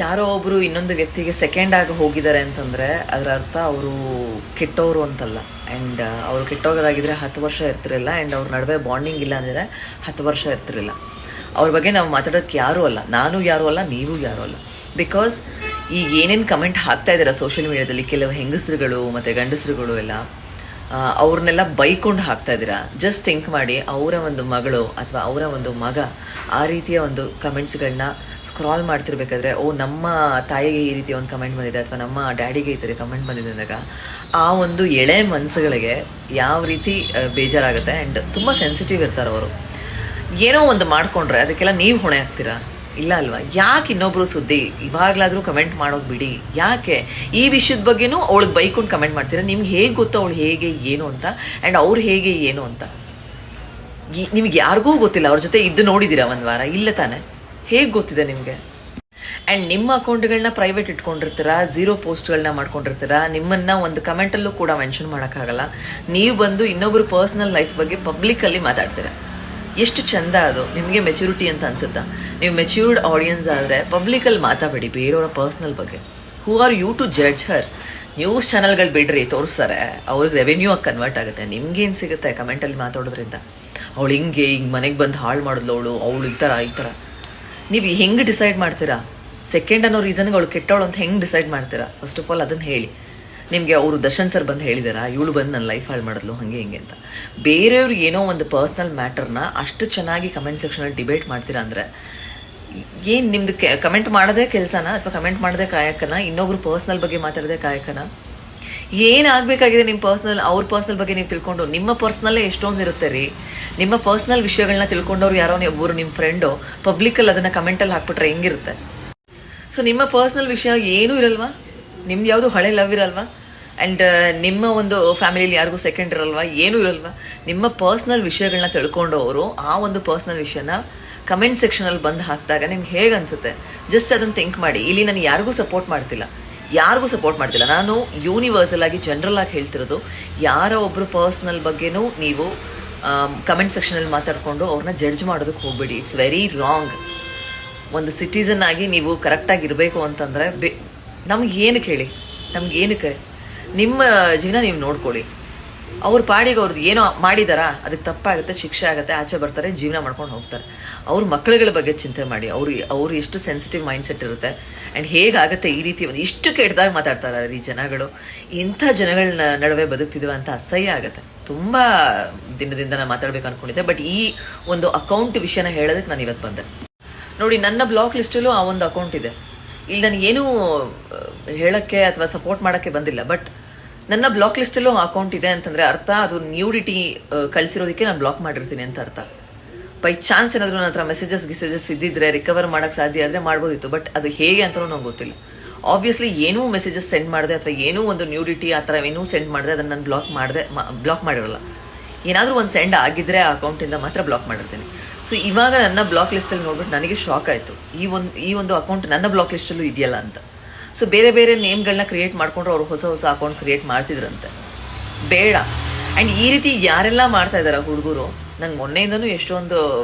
ಯಾರೋ ಒಬ್ರು ಇನ್ನೊಂದು ವ್ಯಕ್ತಿಗೆ ಸೆಕೆಂಡ್ ಆಗಿ ಹೋಗಿದ್ದಾರೆ ಅಂತಂದ್ರೆ ಅದರ ಅರ್ಥ ಅವರು ಕೆಟ್ಟವರು ಅಂತಲ್ಲ. ಆ್ಯಂಡ್ ಅವರು ಕೆಟ್ಟವರಾಗಿದ್ರೆ 10 ವರ್ಷ ಇರ್ತಿರಲಿಲ್ಲ. ಆ್ಯಂಡ್ ಅವ್ರ ನಡುವೆ ಬಾಂಡಿಂಗ್ ಇಲ್ಲ ಅಂದರೆ 10 ವರ್ಷ ಇರ್ತಿರಲಿಲ್ಲ. ಅವ್ರ ಬಗ್ಗೆ ನಾವು ಮಾತಾಡೋಕ್ಕೆ ಯಾರೂ ಅಲ್ಲ, ನಾನು ಯಾರೂ ಅಲ್ಲ, ನೀವು ಯಾರೂ ಅಲ್ಲ. ಬಿಕಾಸ್ ಈಗ ಏನೇನು ಕಮೆಂಟ್ ಹಾಕ್ತಾ ಇದ್ದಾರೆ ಸೋಷಿಯಲ್ ಮೀಡಿಯಾದಲ್ಲಿ ಕೆಲವು ಹೆಂಗಸರುಗಳು ಮತ್ತು ಗಂಡಸರುಗಳು ಎಲ್ಲ, ಅವ್ರನ್ನೆಲ್ಲ ಬೈಕೊಂಡು ಹಾಕ್ತಾ ಇದ್ದೀರಾ. ಜಸ್ಟ್ ಥಿಂಕ್ ಮಾಡಿ, ಅವರ ಒಂದು ಮಗಳು ಅಥವಾ ಅವರ ಒಂದು ಮಗ ಆ ರೀತಿಯ ಒಂದು ಕಮೆಂಟ್ಸ್ಗಳನ್ನ ಸ್ಕ್ರಾಲ್ ಮಾಡ್ತಿರ್ಬೇಕಾದ್ರೆ, ಓ ನಮ್ಮ ತಾಯಿಗೆ ಈ ರೀತಿಯ ಒಂದು ಕಮೆಂಟ್ ಬಂದಿದೆ ಅಥವಾ ನಮ್ಮ ಡ್ಯಾಡಿಗೆ ಈ ಥರ ಕಮೆಂಟ್ ಬಂದಿದೆ ಅಂದಾಗ ಆ ಒಂದು ಎಳೆ ಮನಸ್ಸುಗಳಿಗೆ ಯಾವ ರೀತಿ ಬೇಜಾರಾಗುತ್ತೆ. ಆ್ಯಂಡ್ ತುಂಬ ಸೆನ್ಸಿಟಿವ್ ಇರ್ತಾರೆ ಅವರು. ಏನೋ ಒಂದು ಮಾಡಿಕೊಂಡ್ರೆ ಅದಕ್ಕೆಲ್ಲ ನೀವು ಹೊಣೆ ಆಗ್ತೀರಾ? ಇಲ್ಲ ಅಲ್ವಾ? ಯಾಕೆ ಇನ್ನೊಬ್ರು ಸುದ್ದಿ ಇವಾಗಲಾದರೂ ಕಮೆಂಟ್ ಮಾಡೋದು ಬಿಡಿ. ಯಾಕೆ ಈ ವಿಷಯದ ಬಗ್ಗೆನೂ ಅವಳಿಗೆ ಬೈಕೊಂಡು ಕಮೆಂಟ್ ಮಾಡ್ತೀರಾ? ನಿಮ್ಗೆ ಹೇಗೆ ಗೊತ್ತು ಅವಳು ಹೇಗೆ ಏನು ಅಂತ, ಆ್ಯಂಡ್ ಅವ್ರು ಹೇಗೆ ಏನು ಅಂತ? ನಿಮ್ಗೆ ಯಾರಿಗೂ ಗೊತ್ತಿಲ್ಲ. ಅವ್ರ ಜೊತೆ ಇದ್ದು ನೋಡಿದ್ದೀರಾ ಒಂದು ವಾರ? ಇಲ್ಲ ತಾನೆ? ಹೇಗೆ ಗೊತ್ತಿದೆ ನಿಮಗೆ? ಆ್ಯಂಡ್ ನಿಮ್ಮ ಅಕೌಂಟ್ಗಳನ್ನ ಪ್ರೈವೇಟ್ ಇಟ್ಕೊಂಡಿರ್ತೀರಾ, 0 ಪೋಸ್ಟ್ಗಳನ್ನ ಮಾಡ್ಕೊಂಡಿರ್ತೀರಾ. ನಿಮ್ಮನ್ನ ಒಂದು ಕಮೆಂಟಲ್ಲೂ ಕೂಡ ಮೆನ್ಷನ್ ಮಾಡೋಕ್ಕಾಗಲ್ಲ. ನೀವು ಬಂದು ಇನ್ನೊಬ್ರು ಪರ್ಸ್ನಲ್ ಲೈಫ್ ಬಗ್ಗೆ ಪಬ್ಲಿಕ್ಕಲ್ಲಿ ಮಾತಾಡ್ತೀರಾ. ಎಷ್ಟು ಚಂದ ಅದು. ನಿಮಗೆ ಮೆಚುರಿಟಿ ಅಂತ ಅನ್ಸುತ್ತಾ? ನೀವು ಮೆಚ್ಯೂರ್ಡ್ ಆಡಿಯನ್ಸ್ ಆದರೆ ಪಬ್ಲಿಕಲ್ಲಿ ಮಾತಾಡಬೇಡಿ ಬೇರೆಯವರ ಪರ್ಸ್ನಲ್ ಬಗ್ಗೆ. Who are you to judge her? News ಚಾನಲ್ಗಳು ಬಿಡ್ರಿ, ತೋರಿಸ್ತಾರೆ, ಅವ್ರಿಗೆ ರೆವೆನ್ಯೂ ಆಗಿ ಕನ್ವರ್ಟ್ ಆಗುತ್ತೆ. ನಿಮ್ಗೇನು ಸಿಗುತ್ತೆ ಕಮೆಂಟಲ್ಲಿ ಮಾತಾಡೋದ್ರಿಂದ? ಅವಳು ಹಿಂಗೆ ಮನೆಗೆ ಬಂದು ಹಾಳು ಮಾಡಿದ್ಲು, ಅವಳು ಈ ಥರ. ನೀವು ಹೆಂಗೆ ಡಿಸೈಡ್ ಮಾಡ್ತೀರಾ? ಸೆಕೆಂಡ್ ಅನ್ನೋ ರೀಸನ್ಗೆ ಅವಳು ಕೆಟ್ಟವಳು ಅಂತ ಹೆಂಗೆ ಡಿಸೈಡ್ ಮಾಡ್ತೀರಾ? ಫಸ್ಟ್ ಆಫ್ ಆಲ್ ಅದನ್ನು ಹೇಳಿ. ನಿಮಗೆ ಅವರು ದರ್ಶನ್ ಸರ್ ಬಂದು ಹೇಳಿದಾರಾ ಇವಳು ಬಂದು ನನ್ನ ಲೈಫ್ ಹಾಳು ಮಾಡಿದ್ಲು ಹಾಗೆ ಹಿಂಗೆ ಅಂತ? ಬೇರೆಯವ್ರಿಗೆ ಏನೋ ಒಂದು ಪರ್ಸ್ನಲ್ ಮ್ಯಾಟರ್ನ ಅಷ್ಟು ಚೆನ್ನಾಗಿ ಕಮೆಂಟ್ ಸೆಕ್ಷನಲ್ಲಿ ಡಿಬೇಟ್ ಮಾಡ್ತೀರಾ ಅಂದರೆ ಏನು ನಿಮ್ದು ಕಮೆಂಟ್ ಮಾಡೋದೇ ಕೆಲಸನ ಅಥವಾ ಕಮೆಂಟ್ ಮಾಡೋದೇ ಕಾಯಕನ? ಇನ್ನೊಬ್ರು ಪರ್ಸ್ನಲ್ ಬಗ್ಗೆ ಮಾತಾಡೋದೇ ಕಾಯಕನ? ಏನಾಗಬೇಕಾಗಿದೆ ನಿಮ್ಮ ಪರ್ಸ್ನಲ್? ಅವ್ರ ಪರ್ಸ್ನಲ್ ಬಗ್ಗೆ ನೀವು ತಿಳ್ಕೊಂಡು, ನಿಮ್ಮ ಪರ್ಸ್ನಲ್ಲೇ ಎಷ್ಟೊಂದು ಇರುತ್ತೆ ರೀ. ನಿಮ್ಮ ಪರ್ಸ್ನಲ್ ವಿಷಯಗಳನ್ನ ತಿಳ್ಕೊಂಡವ್ರು ಯಾರೋ ಒಬ್ಬರು ನಿಮ್ಮ ಫ್ರೆಂಡು ಪಬ್ಲಿಕಲ್ಲಿ ಅದನ್ನು ಕಮೆಂಟಲ್ಲಿ ಹಾಕ್ಬಿಟ್ರೆ ಹೆಂಗಿರುತ್ತೆ? ಸೊ ನಿಮ್ಮ ಪರ್ಸ್ನಲ್ ವಿಷಯ ಏನೂ ಇರಲ್ವಾ? ನಿಮ್ದು ಯಾವುದು ಹಳೆ ಲವ್ ಇರಲ್ವಾ? ಆ್ಯಂಡ್ ನಿಮ್ಮ ಒಂದು ಫ್ಯಾಮಿಲಿಯಲ್ಲಿ ಯಾರಿಗೂ ಸೆಕೆಂಡ್ ಇರಲ್ವಾ? ಏನೂ ಇರಲ್ವಾ? ನಿಮ್ಮ ಪರ್ಸ್ನಲ್ ವಿಷಯಗಳನ್ನ ತಿಳ್ಕೊಂಡವರು ಆ ಒಂದು ಪರ್ಸ್ನಲ್ ವಿಷಯನ ಕಮೆಂಟ್ ಸೆಕ್ಷನಲ್ಲಿ ಬಂದು ಹಾಕಿದಾಗ ನಿಮ್ಗೆ ಹೇಗೆ ಅನಿಸುತ್ತೆ? ಜಸ್ಟ್ ಅದನ್ನು ಥಿಂಕ್ ಮಾಡಿ. ಇಲ್ಲಿ ನಾನು ಯಾರಿಗೂ ಸಪೋರ್ಟ್ ಮಾಡ್ತಿಲ್ಲ. ನಾನು ಯೂನಿವರ್ಸಲ್ ಆಗಿ ಜನರಲ್ ಆಗಿ ಹೇಳ್ತಿರೋದು, ಯಾರೋ ಒಬ್ಬರು ಪರ್ಸ್ನಲ್ ಬಗ್ಗೆನೂ ನೀವು ಕಮೆಂಟ್ ಸೆಕ್ಷನಲ್ಲಿ ಮಾತಾಡಿಕೊಂಡು ಅವ್ರನ್ನ ಜಡ್ಜ್ ಮಾಡೋದಕ್ಕೆ ಹೋಗ್ಬೇಡಿ. It's very wrong. ಒಂದು ಸಿಟಿಸನ್ ಆಗಿ ನೀವು ಕರೆಕ್ಟಾಗಿ ಇರಬೇಕು ಅಂತಂದರೆ ನಮ್ಗೆ ಏನಕ್ಕೆ ಹೇಳಿ? ನಿಮ್ಮ ಜೀವನ ನೀವು ನೋಡ್ಕೊಳ್ಳಿ. ಅವ್ರ ಪಾಡಿಗೆ ಅವ್ರದ್ದು ಏನೋ ಮಾಡಿದಾರಾ, ಅದಕ್ಕೆ ತಪ್ಪಾಗುತ್ತೆ, ಶಿಕ್ಷೆ ಆಗುತ್ತೆ, ಆಚೆ ಬರ್ತಾರೆ, ಜೀವನ ಮಾಡ್ಕೊಂಡು ಹೋಗ್ತಾರೆ. ಅವ್ರ ಮಕ್ಕಳುಗಳ ಬಗ್ಗೆ ಚಿಂತೆ ಮಾಡಿ. ಅವ್ರು ಎಷ್ಟು ಸೆನ್ಸಿಟಿವ್ ಮೈಂಡ್ಸೆಟ್ ಇರುತ್ತೆ. ಆ್ಯಂಡ್ ಹೇಗಾಗುತ್ತೆ ಈ ರೀತಿ ಒಂದು ಇಷ್ಟು ಕೆಟ್ಟದಾಗಿ ಮಾತಾಡ್ತಾರೆ ಈ ಜನಗಳು. ಇಂಥ ಜನಗಳ ನಡುವೆ ಬದುಕ್ತಿದ್ವಿ ಅಂತ ಅಸಹ್ಯ ಆಗುತ್ತೆ. ತುಂಬ ದಿನದಿಂದ ನಾನು ಮಾತಾಡ್ಬೇಕು ಅನ್ಕೊಂಡಿದ್ದೆ, ಬಟ್ ಈ ಒಂದು ಅಕೌಂಟ್ ವಿಷಯನ ಹೇಳೋದಕ್ಕೆ ನಾನು ಇವತ್ತು ಬಂದೆ. ನೋಡಿ, ನನ್ನ ಬ್ಲಾಕ್ ಲಿಸ್ಟಲ್ಲೂ ಆ ಒಂದು ಅಕೌಂಟ್ ಇದೆ. ಇಲ್ಲಿ ನಾನು ಏನೂ ಹೇಳೋಕ್ಕೆ ಅಥವಾ ಸಪೋರ್ಟ್ ಮಾಡೋಕ್ಕೆ ಬಂದಿಲ್ಲ. ಬಟ್ ನನ್ನ ಬ್ಲಾಕ್ ಲಿಸ್ಟಲ್ಲೂ ಅಕೌಂಟ್ ಇದೆ ಅಂತಂದರೆ ಅರ್ಥ ಅದು ನ್ಯೂಡಿಟಿ ಕಳಿಸಿರೋದಕ್ಕೆ ನಾನು ಬ್ಲಾಕ್ ಮಾಡಿರ್ತೀನಿ ಅಂತ ಅರ್ಥ. ಬೈ ಚಾನ್ಸ್ ಏನಾದರೂ ನನ್ನ ಹತ್ರ ಮೆಸೇಜಸ್ ಇದ್ದಿದ್ರೆ ರಿಕವರ್ ಮಾಡೋಕ್ಕೆ ಸಾಧ್ಯ ಆದರೆ ಮಾಡ್ಬೋದಿತ್ತು. ಬಟ್ ಅದು ಹೇಗೆ ಅಂತಲೂ ನಂಗೆ ಗೊತ್ತಿಲ್ಲ. ಆಬ್ವಿಯಸ್ಲಿ ಏನೂ ಮೆಸೇಜಸ್ ಸೆಂಡ್ ಮಾಡಿದೆ ಅಥವಾ ಏನೂ ಒಂದು ನ್ಯೂಡಿಟಿ ಆ ಥರ ಏನೂ ಸೆಂಡ್ ಮಾಡಿದೆ ಅದನ್ನು ನಾನು ಬ್ಲಾಕ್ ಮಾಡಿರಲ್ಲ. ಏನಾದರೂ ಒಂದು ಸೆಂಡ್ ಆಗಿದ್ದರೆ ಆ ಅಕೌಂಟಿಂದ ಮಾತ್ರ ಬ್ಲಾಕ್ ಮಾಡಿರ್ತೀನಿ. ಸೊ ಇವಾಗ ನನ್ನ ಬ್ಲಾಕ್ ಲಿಸ್ಟಲ್ಲಿ ನೋಡ್ಬಿಟ್ಟು ನನಗೆ ಶಾಕ್ ಆಯಿತು, ಈ ಒಂದು ಅಕೌಂಟ್ ನನ್ನ ಬ್ಲಾಕ್ ಲಿಸ್ಟಲ್ಲೂ ಇದೆಯಲ್ಲ ಅಂತ. ಸೊ ಬೇರೆ ನೇಮ್ಗಳನ್ನ ಕ್ರಿಯೇಟ್ ಮಾಡಿಕೊಂಡ್ರು ಅವರು ಹೊಸ ಅಕೌಂಟ್ ಕ್ರಿಯೇಟ್ ಮಾಡ್ತಿದ್ರಂತೆ. ಬೇಡ. ಆ್ಯಂಡ್ ಈ ರೀತಿ ಯಾರೆಲ್ಲ ಮಾಡ್ತಾ ಇದ್ದಾರೆ ಹುಡುಗರು, ನಂಗೆ ಮೊನ್ನೆಯಿಂದನೂ ಎಷ್ಟೊಂದು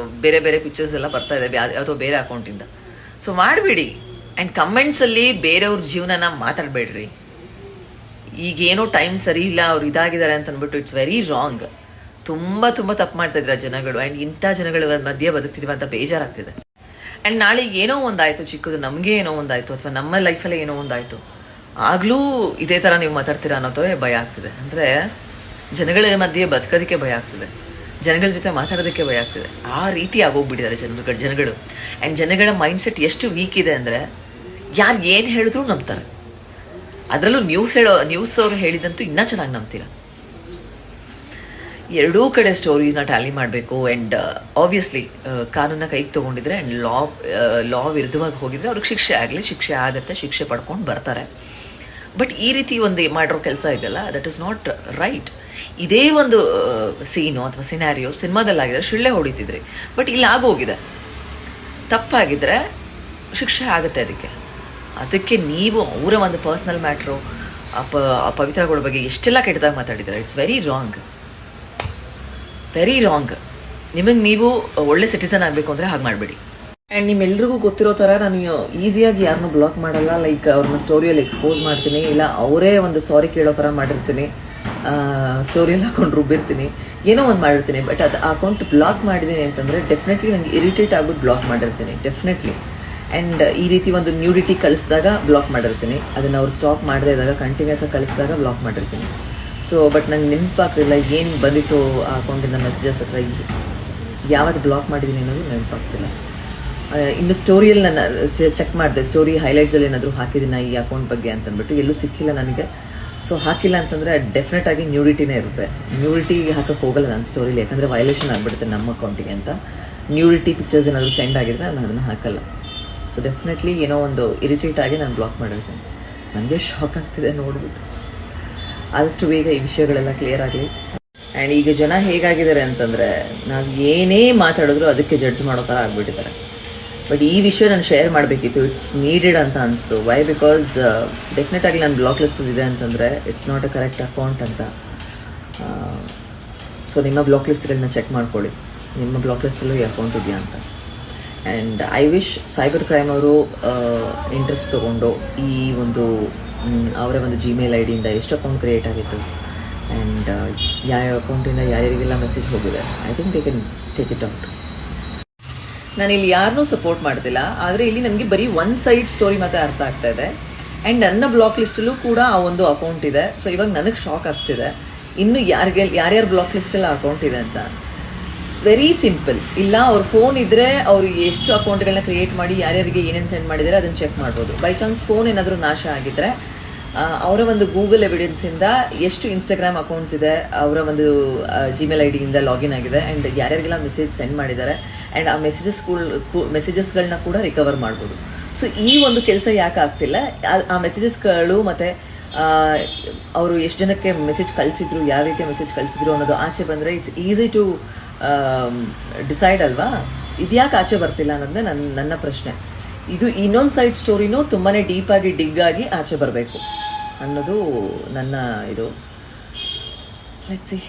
ಬೇರೆ ಪಿಕ್ಚರ್ಸ್ ಎಲ್ಲ ಬರ್ತಾ ಇದೆ ಯಾವುದೋ ಬೇರೆ ಅಕೌಂಟಿಂದ. ಸೊ ಮಾಡಬೇಡಿ. ಆ್ಯಂಡ್ ಕಮೆಂಟ್ಸಲ್ಲಿ ಬೇರೆಯವ್ರ ಜೀವನನ ಮಾತಾಡಬೇಡ್ರಿ. ಈಗೇನೋ ಟೈಮ್ ಸರಿ ಇಲ್ಲ, ಅವ್ರು ಇದಾಗಿದ್ದಾರೆ ಅಂತ ಅಂದ್ಬಿಟ್ಟು ಇಟ್ಸ್ ವೆರಿ ರಾಂಗ್. ತುಂಬ ತಪ್ಪು ಮಾಡ್ತಾ ಇದ್ರ ಜನಗಳು. ಆ್ಯಂಡ್ ಇಂಥ ಜನಗಳ ಮಧ್ಯೆ ಬದುಕ್ತಿದೀವಿ ಅಂತ ಬೇಜಾರಾಗ್ತಿದೆ. ಆ್ಯಂಡ್ ನಾಳೆ ಏನೋ ಒಂದಾಯಿತು ಚಿಕ್ಕದು, ನಮಗೆ ಏನೋ ಒಂದಾಯಿತು ಅಥವಾ ನಮ್ಮ ಲೈಫಲ್ಲೇ ಏನೋ ಒಂದಾಯಿತು, ಆಗಲೂ ಇದೇ ಥರ ನೀವು ಮಾತಾಡ್ತೀರಾ ಅನ್ನೋದೇ ಭಯ ಆಗ್ತಿದೆ. ಅಂದರೆ ಜನಗಳ ಮಧ್ಯೆ ಬದುಕೋದಕ್ಕೆ ಭಯ ಆಗ್ತಿದೆ, ಜನಗಳ ಜೊತೆ ಮಾತಾಡೋದಕ್ಕೆ ಭಯ ಆಗ್ತಿದೆ. ಆ ರೀತಿ ಆಗೋಗ್ಬಿಟ್ಟಿದ್ದಾರೆ ಜನಗಳು. ಆ್ಯಂಡ್ ಜನಗಳ ಮೈಂಡ್ಸೆಟ್ ಎಷ್ಟು ವೀಕ್ ಇದೆ ಅಂದರೆ ಯಾರು ಏನು ಹೇಳಿದ್ರು ನಂಬ್ತಾರೆ. ಅದರಲ್ಲೂ ನ್ಯೂಸ್ ಅವರು ಹೇಳಿದಂತೂ ಇನ್ನೂ ಚೆನ್ನಾಗಿ ನಂಬ್ತೀರಾ. ಎರಡೂ ಕಡೆ ಸ್ಟೋರೀಸ್ನ ಟ್ಯಾಲಿ ಮಾಡಬೇಕು. ಆ್ಯಂಡ್ ಆಬ್ವಿಯಸ್ಲಿ ಕಾನೂನ ಕೈಗೆ ತೊಗೊಂಡಿದ್ರೆ ಆ್ಯಂಡ್ ಲಾ ವಿರುದ್ಧವಾಗಿ ಹೋಗಿದ್ರೆ ಅವ್ರಿಗೆ ಶಿಕ್ಷೆ ಆಗುತ್ತೆ, ಶಿಕ್ಷೆ ಪಡ್ಕೊಂಡು ಬರ್ತಾರೆ. ಬಟ್ ಈ ರೀತಿ ಒಂದು ಮಾಡಿರೋ ಕೆಲಸ ಇದೆಯಲ್ಲ, ದಟ್ ಇಸ್ ನಾಟ್ ರೈಟ್. ಇದೇ ಒಂದು ಸೀನು ಅಥವಾ ಸಿನಾರಿಯೋ ಸಿನಿಮಾದಲ್ಲಾಗಿದ್ರೆ ಶಿಳ್ಳೆ ಹೊಡಿತಿದ್ರಿ. ಬಟ್ ಇಲ್ಲಿ ಆಗೋಗಿದೆ. ತಪ್ಪಾಗಿದ್ರೆ ಶಿಕ್ಷೆ ಆಗುತ್ತೆ. ಅದಕ್ಕೆ ನೀವು ಅವರ ಒಂದು ಪರ್ಸ್ನಲ್ ಮ್ಯಾಟ್ರು ಪವಿತ್ರಗಳ ಬಗ್ಗೆ ಎಷ್ಟೆಲ್ಲ ಕೆಟ್ಟದಾಗಿ ಮಾತಾಡಿದ್ದಾರೆ. It's very wrong. ನಿಮಗೆ ನೀವು ಒಳ್ಳೆ ಸಿಟಿಸನ್ ಆಗಬೇಕು ಅಂದರೆ ಹಾಗೆ ಮಾಡಬೇಡಿ. ಆ್ಯಂಡ್ ನಿಮ್ಮೆಲ್ರಿಗೂ ಗೊತ್ತಿರೋ ಥರ ನಾನು ಈಸಿಯಾಗಿ ಯಾರನ್ನೂ ಬ್ಲಾಕ್ ಮಾಡಲ್ಲ. ಲೈಕ್ ಅವ್ರನ್ನ ಸ್ಟೋರಿಯಲ್ಲಿ ಎಕ್ಸ್ಪೋಸ್ ಮಾಡ್ತೀನಿ, ಇಲ್ಲ ಅವರೇ ಒಂದು ಸಾರಿ ಕೇಳೋ ಥರ ಮಾಡಿರ್ತೀನಿ, ಸ್ಟೋರಿಯಲ್ಲಿ ಹಾಕೊಂಡು ರುಬ್ಬಿರ್ತೀನಿ, ಏನೋ ಒಂದು ಮಾಡಿರ್ತೀನಿ. ಬಟ್ ಅದು ಅಕೌಂಟ್ ಬ್ಲಾಕ್ ಮಾಡಿದ್ದೀನಿ ಅಂತಂದರೆ ಡೆಫಿನೆಟ್ಲಿ ನನಗೆ ಇರಿಟೇಟ್ ಆಗೋದು ಬ್ಲಾಕ್ ಮಾಡಿರ್ತೀನಿ ಡೆಫಿನೆಟ್ಲಿ. ಆ್ಯಂಡ್ ಈ ರೀತಿ ಒಂದು ನ್ಯೂಡಿಟಿ ಕಳಿಸಿದಾಗ ಬ್ಲಾಕ್ ಮಾಡಿರ್ತೀನಿ, ಅದನ್ನು ಅವ್ರು ಸ್ಟಾಪ್ ಮಾಡದೇ ಇದ್ದಾಗ ಕಂಟಿನ್ಯೂಸ್ ಆಗಿ ಕಳಿಸಿದಾಗ ಬ್ಲಾಕ್ ಮಾಡಿರ್ತೀನಿ. ಸೊ ಬಟ್ ನಂಗೆ ನೆನಪಾಗ್ತಿಲ್ಲ ಏನು ಬಂದಿತ್ತು ಆ ಅಕೌಂಟಿಂದ ಮೆಸೇಜಸ್ ಅಥವಾ ಯಾವತ್ತು ಬ್ಲಾಕ್ ಮಾಡಿದ್ದೀನಿ ಅನ್ನೋದು ನೆನಪಾಗ್ತಿಲ್ಲ. ಇನ್ನು ಸ್ಟೋರಿಯಲ್ಲಿ ನಾನು ಚೆಕ್ ಮಾಡಿದೆ, ಸ್ಟೋರಿ ಹೈಲೈಟ್ಸಲ್ಲಿ ಏನಾದರೂ ಹಾಕಿದ್ದೀನ ಈ ಅಕೌಂಟ್ ಬಗ್ಗೆ ಅಂತಂದ್ಬಿಟ್ಟು, ಎಲ್ಲೂ ಸಿಕ್ಕಿಲ್ಲ ನನಗೆ. ಸೊ ಹಾಕಿಲ್ಲ ಅಂತಂದರೆ ಡೆಫಿನೆಟ್ ಆಗಿ ನ್ಯೂಡಿಟಿನೇ ಇರುತ್ತೆ. ನ್ಯೂಡಿಟಿ ಹಾಕಕ್ಕೆ ಹೋಗಲ್ಲ ನಾನು ಸ್ಟೋರಿಲಿ, ಯಾಕಂದರೆ ವೈಲೇಷನ್ ಆಗಿಬಿಡುತ್ತೆ ನಮ್ಮ ಅಕೌಂಟಿಗೆ ಅಂತ. ನ್ಯೂಡಿಟಿ ಪಿಕ್ಚರ್ಸ್ ಏನಾದರೂ ಸೆಂಡ್ ಆಗಿದ್ರೆ ನಾನು ಅದನ್ನು ಹಾಕಲ್ಲ. ಸೊ ಡೆಫಿನೆಟ್ಲಿ ಏನೋ ಒಂದು ಇರಿಟೇಟ್ ಆಗಿ ನಾನು ಬ್ಲಾಕ್ ಮಾಡಿರ್ತೀನಿ. ನನಗೆ ಶಾಕ್ ಆಗ್ತಿದೆ ನೋಡಿಬಿಟ್ಟು. ಆದಷ್ಟು ಬೇಗ ಈ ವಿಷಯಗಳೆಲ್ಲ ಕ್ಲಿಯರ್ ಆಗಲಿ. ಆ್ಯಂಡ್ ಈಗ ಜನ ಹೇಗಾಗಿದ್ದಾರೆ ಅಂತಂದರೆ, ನಾವು ಏನೇ ಮಾತಾಡಿದ್ರು ಅದಕ್ಕೆ ಜಡ್ಜ್ ಮಾಡೋ ಥರ ಆಗಿಬಿಟ್ಟಿದ್ದಾರೆ. ಬಟ್ ಈ ವಿಷಯ ನಾನು ಶೇರ್ ಮಾಡಬೇಕಿತ್ತು, ಇಟ್ಸ್ ನೀಡೆಡ್ ಅಂತ ಅನಿಸ್ತು. ವೈ? ಬಿಕಾಸ್ ಡೆಫಿನೆಟಾಗಿ ನಾನು ಬ್ಲಾಕ್ ಲಿಸ್ಟ್ ಇದೆ ಅಂತಂದರೆ it's not A correct account ಅಂತ. ಸೊ ನಿಮ್ಮ ಬ್ಲಾಕ್ ಲಿಸ್ಟ್ಗಳನ್ನ ಚೆಕ್ ಮಾಡ್ಕೊಳ್ಳಿ, ನಿಮ್ಮ ಬ್ಲಾಕ್ ಲಿಸ್ಟಲ್ಲೂ ಈ ಅಕೌಂಟ್ ಇದೆಯಾ ಅಂತ. And I wish cyber crime ಅವರು ಇಂಟ್ರೆಸ್ಟ್ ತೊಗೊಂಡು ಈ ಒಂದು ಅವರ ಒಂದು ಜಿಮೇಲ್ ಐ ಡಿಯಿಂದ ಎಷ್ಟು ಅಕೌಂಟ್ ಕ್ರಿಯೇಟ್ ಆಗಿತ್ತು ಆ್ಯಂಡ್ ಯಾವ ಅಕೌಂಟಿಂದ ಯಾರ್ಯಾರಿಗೆಲ್ಲ ಮೆಸೇಜ್ ಹೋಗಿದೆ, I think they can take it out. ನಾನು ಇಲ್ಲಿ ಯಾರನ್ನೂ ಸಪೋರ್ಟ್ ಮಾಡ್ತಿಲ್ಲ, ಆದರೆ ಇಲ್ಲಿ ನನಗೆ ಬರೀ ಒನ್ ಸೈಡ್ ಸ್ಟೋರಿ ಮಾತ್ರ ಅರ್ಥ ಆಗ್ತಾ ಇದೆ. ಆ್ಯಂಡ್ ನನ್ನ ಬ್ಲಾಕ್ ಲಿಸ್ಟಲ್ಲೂ ಕೂಡ ಆ ಒಂದು ಅಕೌಂಟ್ ಇದೆ. ಸೊ ಇವಾಗ ನನಗೆ ಶಾಕ್ ಆಗ್ತಿದೆ, ಇನ್ನು ಯಾರ್ಯಾರು ಬ್ಲಾಕ್ ಲಿಸ್ಟಲ್ಲಿ ಅಕೌಂಟ್ ಇದೆ ಅಂತ. It's very simple. ಇಲ್ಲ ಅವ್ರ ಫೋನ್ ಇದ್ದರೆ ಅವರು ಎಷ್ಟು ಅಕೌಂಟ್ಗಳನ್ನ ಕ್ರಿಯೇಟ್ ಮಾಡಿ ಯಾರ್ಯಾರಿಗೆ ಏನೇನು ಸೆಂಡ್ ಮಾಡಿದರೆ ಅದನ್ನು ಚೆಕ್ ಮಾಡ್ಬೋದು. ಬೈ ಚಾನ್ಸ್ ಫೋನ್ ಏನಾದರೂ ನಾಶ ಆಗಿದ್ದರೆ ಅವರ ಒಂದು ಗೂಗಲ್ ಎವಿಡೆನ್ಸಿಂದ ಎಷ್ಟು ಇನ್ಸ್ಟಾಗ್ರಾಮ್ ಅಕೌಂಟ್ಸ್ ಇದೆ, ಅವರ ಒಂದು ಜಿಮೇಲ್ ಐ ಡಿಯಿಂದ ಲಾಗಿನ್ ಆಗಿದೆ, ಆ್ಯಂಡ್ ಯಾರ್ಯಾರಿಗೆಲ್ಲ ಮೆಸೇಜ್ ಸೆಂಡ್ ಮಾಡಿದ್ದಾರೆ, ಆ್ಯಂಡ್ ಆ ಮೆಸೇಜಸ್ಗಳನ್ನ ಕೂಡ ರಿಕವರ್ ಮಾಡ್ಬೋದು. ಸೊ ಈ ಒಂದು ಕೆಲಸ ಯಾಕೆ ಆಗ್ತಿಲ್ಲ? ಆ ಮೆಸೇಜಸ್ಗಳು ಮತ್ತು ಅವರು ಎಷ್ಟು ಜನಕ್ಕೆ ಮೆಸೇಜ್ ಕಳಿಸಿದ್ರು, ಯಾವ ರೀತಿಯ ಮೆಸೇಜ್ ಕಳಿಸಿದ್ರು ಅನ್ನೋದು ಆಚೆ ಬಂದರೆ ಇಟ್ಸ್ ಈಸಿ ಟು ಡಿಸೈಡ್ ಅಲ್ವಾ? ಇದ್ಯಾಕೆ ಆಚೆ ಬರ್ತಿಲ್ಲ ಅನ್ನೋದೇ ನನ್ನ ಪ್ರಶ್ನೆ. ಇದು ಇನ್ನೊಂದು ಸೈಡ್ ಸ್ಟೋರಿನೂ ತುಂಬಾ ಡೀಪಾಗಿ ಡಿಗ್ಗಾಗಿ ಆಚೆ ಬರಬೇಕು ಅನ್ನೋದು ನನ್ನ ಇದು. Let's see.